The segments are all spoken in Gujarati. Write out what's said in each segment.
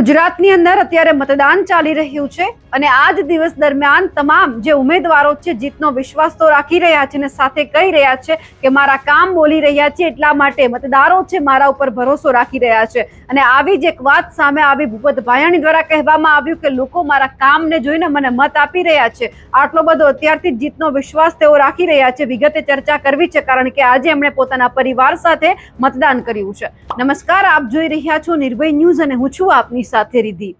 ગુજરાતની અંદર અત્યારે મતદાન ચાલી રહ્યું છે અને આ જ દિવસ દરમિયાન તમામ જે ઉમેદવારો છે જીતનો વિશ્વાસ તો રાખી રહ્યા છે અને સાથે કહી રહ્યા છે કે મારા કામ બોલી રહ્યા છે, એટલા માટે મતદારો છે મારા ઉપર ભરોસો રાખી રહ્યા છે। અને આવી જ એક વાત સામે આવી ભૂપત ભાયાણી દ્વારા કહેવામાં આવ્યું કે લોકો મારા કામને જોઈને મને મત આપી રહ્યા છે। આટલો બધો અત્યારથી જ જીતનો વિશ્વાસ તેઓ રાખી રહ્યા છે। વિગતે ચર્ચા કરવી છે કારણ કે આજે એમણે પોતાના પરિવાર સાથે મતદાન કર્યું છે। નમસ્કાર, આપ જોઈ રહ્યા છો નિર્ભય ન્યૂઝ અને હું છું આપની સાથે રીધિ।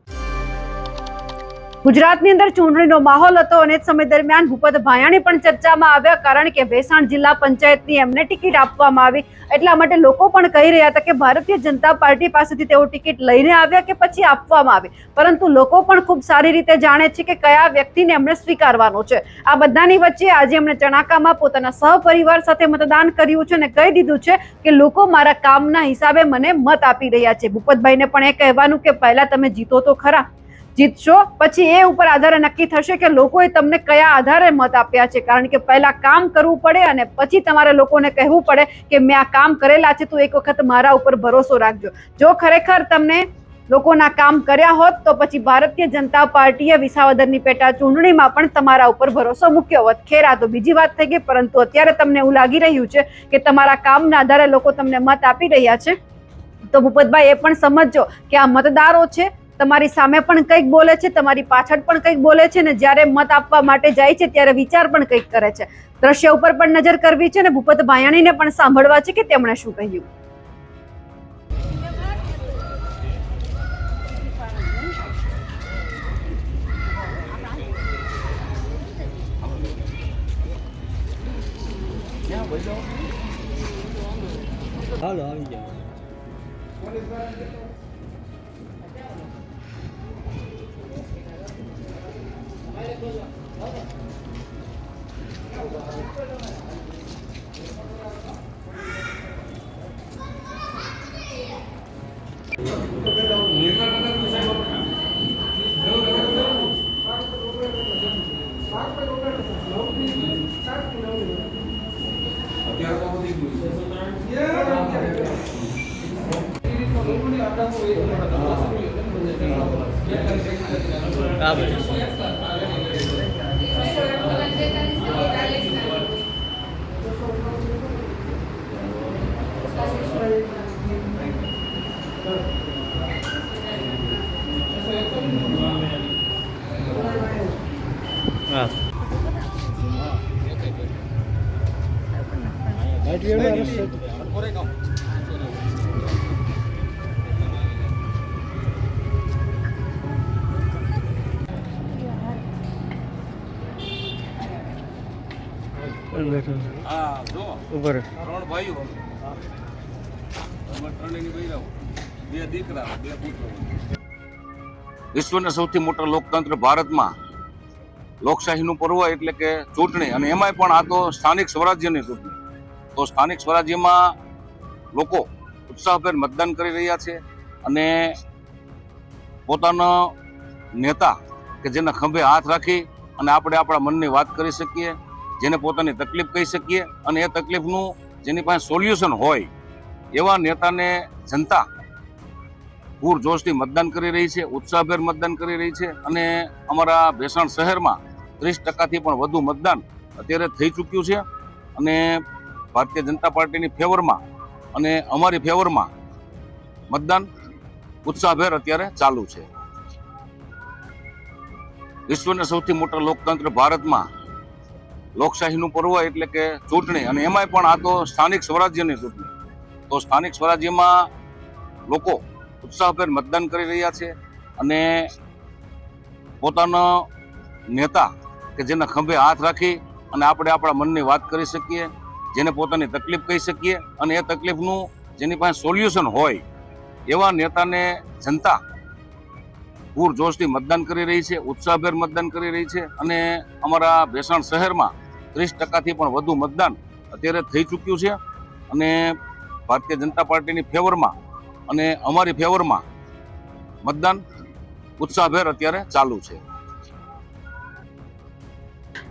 ગુજરાતની અંદર ચૂંટણીનો માહોલ હતો અને તે સમય દરમિયાન ભૂપત ભાયાણી પણ ચર્ચામાં આવ્યા કારણ કે ભેસાણ જિલ્લા પંચાયતની એમને ટિકિટ આપવામાં આવી, એટલા માટે લોકો પણ કહી રહ્યા હતા કે ભારતીય જનતા પાર્ટી પાસેથી તેઓ ટિકિટ લઈને આવ્યા કે પછી આપવામાં આવી, પરંતુ લોકો પણ ખૂબ સારી રીતે જાણે છે કે કયા વ્યક્તિને એમણે સ્વીકારવાનો છે। આ બધાની વચ્ચે આજે એમણે ચણાકામાં પોતાના સહપરિવાર સાથે મતદાન કર્યું છે અને કહી દીધું છે કે લોકો મારા કામના હિસાબે મને મત આપી રહ્યા છે। ભૂપતભાઈને પણ એ કહેવાનું કે પહેલા તમે જીતો તો ખરા, જીતશો પછી એ ઉપર આધારે નક્કી થશે કે લોકોએ તમને કયા આધારે મત આપ્યા છે, કારણ કે પહેલા કામ કરવું પડે અને પછી તમારે લોકોને કહેવું પડે કે મેં આ કામ કરેલા છે, તો એક વખત મારા ઉપર ભરોસો રાખજો। જો ખરેખર તમને લોકોના કામ કર્યા હોત તો પછી ભારતીય જનતા પાર્ટીએ વિસાવદરની પેટા ચૂંટણીમાં પણ તમારા ઉપર ભરોસો મૂક્યો હોત। ખેર આ તો બીજી વાત થઈ ગઈ, પરંતુ અત્યારે તમને એવું લાગી રહ્યું છે કે તમારા કામના આધારે લોકો તમને મત આપી રહ્યા છે, તો ભૂપતભાઈ એ પણ સમજજો કે આ મતદારો છે તમારી સામે પણ કંઈક બોલે છે, તમારી પાછળ પણ કંઈક બોલે છે ને જ્યારે મત આપવા માટે જાય છે ત્યારે વિચાર પણ કંઈક કરે છે। દ્રશ્ય ઉપર પણ નજર કરવી છે ને ભૂપત ભાયાણીને પણ સાંભળવા છે કે તેમણે શું કહ્યું। હાલો આવી જાઓ। વિશ્વના સૌથી મોટા લોકતંત્ર ભારતમાં લોકશાહીનું પર્વ એટલે કે ચૂંટણી, અને એમાંય પણ આ તો સ્થાનિક સ્વરાજ્યની ચૂંટણી। તો સ્થાનિક સ્વરાજ્યમાં લોકો ઉત્સાહભેર મતદાન કરી રહ્યા છે અને પોતાનો નેતા કે જેના ખંભે હાથ રાખી અને આપણે આપણા મનની વાત કરી શકીએ, જેને પોતાની તકલીફ કહી શકીએ અને એ તકલીફનું જેની પાસે સોલ્યુશન હોય એવા નેતાને જનતા પૂરજોશથી મતદાન કરી રહી છે, ઉત્સાહભેર મતદાન કરી રહી છે। અને અમારા ભેસાણ શહેરમાં 30% પણ વધુ મતદાન અત્યારે થઈ ચૂક્યું છે અને ભારતીય જનતા પાર્ટીની ફેવરમાં અને અમારી ફેવરમાં મતદાન ઉત્સાહભેર અત્યારે ચાલુ છે। વિશ્વના સૌથી મોટા લોકતંત્ર ભારતમાં લોકશાહીનું પર્વ એટલે કે ચૂંટણી, અને એમાંય પણ આ તો સ્થાનિક સ્વરાજ્યની ચૂંટણી। તો સ્થાનિક સ્વરાજ્યમાં લોકો ઉત્સાહભેર મતદાન કરી રહ્યા છે અને પોતાનો નેતા કે જેના ખંભે હાથ રાખી અને આપણે આપણા મનની વાત કરી શકીએ, જેને પોતાની તકલીફ કહી શકીએ અને એ તકલીફનું જેની પાસે સોલ્યુશન હોય એવા નેતાને જનતા પૂરજોશથી મતદાન કરી રહી છે, ઉત્સાહભેર મતદાન કરી રહી છે અને અમારા ભેસાણ શહેરમાં 30% પણ વધુ મતદાન અત્યારે થઈ ચૂક્યું છે અને ભારતીય જનતા પાર્ટીની ફેવરમાં અને અમારી ફેવરમાં મતદાન ઉત્સાહભેર અત્યારે ચાલુ છે।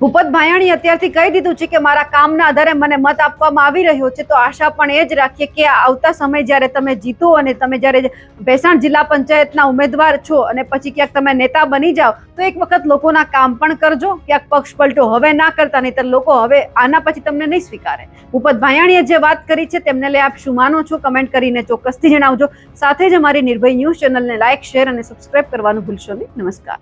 ભૂપત ભાયાણી અત્યારથી કહી દીધું છે કે મારા કામના આધારે મને મત આપવામાં આવી રહ્યો છે, તો આશા પણ એ જ રાખીએ કે આવતા સમય જ્યારે તમે જીતો અને તમે જ્યારે ભેસાણ જિલ્લા પંચાયતના ઉમેદવાર છો અને પછી ક્યાંક તમે નેતા બની જાઓ તો એક વખત લોકોના કામ પણ કરજો, ક્યાંક પક્ષ પલટો હવે ના કરતા, નહીંતર લોકો હવે આના પછી તમને નહીં સ્વીકારે. ભૂપત ભાયાણીએ જે વાત કરી છે તેમને લઈ આપ શું માનો છો કમેન્ટ કરીને ચોક્કસથી જણાવજો. સાથે જ અમારી નિર્ભય ન્યૂઝ ચેનલને લાઇક, શેર અને સબસ્ક્રાઇબ કરવાનું ભૂલશો નહીં. નમસ્કાર.